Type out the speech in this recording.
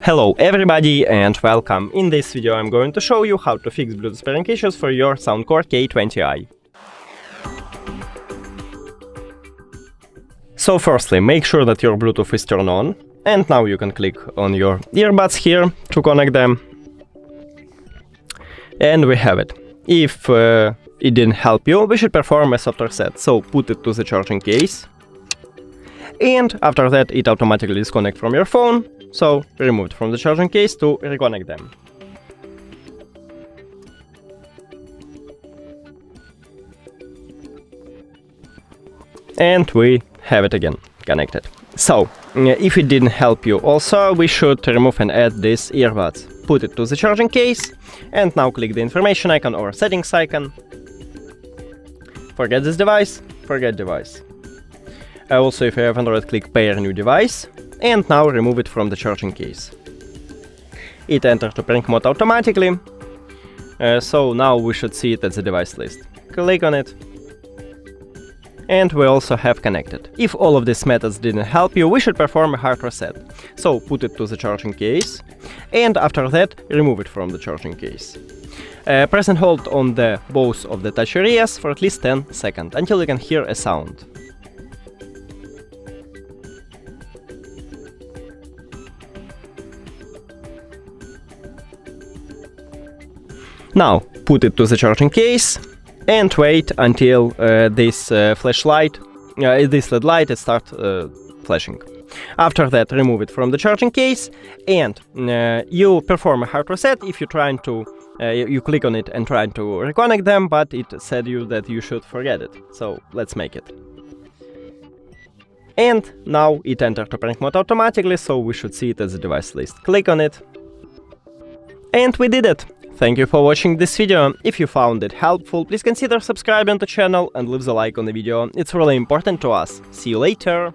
Hello everybody and welcome. In this video I'm going to show you how to fix Bluetooth pairing issues for your SOUNDCORE K20i. So firstly, make sure that your Bluetooth is turned on, and now you can click on your earbuds here to connect them. And we have it. If it didn't help you, we should perform a soft reset, so put it to the charging case. And after that it automatically disconnects from your phone, so remove it from the charging case to reconnect them. And we have it again, connected. So, if it didn't help you also, we should remove and add these earbuds. Put it to the charging case, and now click the information icon or settings icon. Forget this device, forget device. Also, if you have Android, click pair new device, and now remove it from the charging case. It entered to pairing mode automatically, so now we should see it at the device list. Click on it, and we also have connected. If all of these methods didn't help you, we should perform a hard reset. So put it to the charging case, and after that remove it from the charging case. Press and hold on both of the touch areas for at least 10 seconds, until you can hear a sound. Now put it to the charging case and wait until this flashlight, this LED light starts flashing. After that, remove it from the charging case, and you perform a hard reset if you're trying to you click on it and try to reconnect them, but it said you that you should forget it. So let's make it. And now it entered to pairing mode automatically, so we should see it as a device list. Click on it, and we did it. Thank you for watching this video. If you found it helpful, please consider subscribing to the channel and leave a like on the video. It's really important to us. See you later!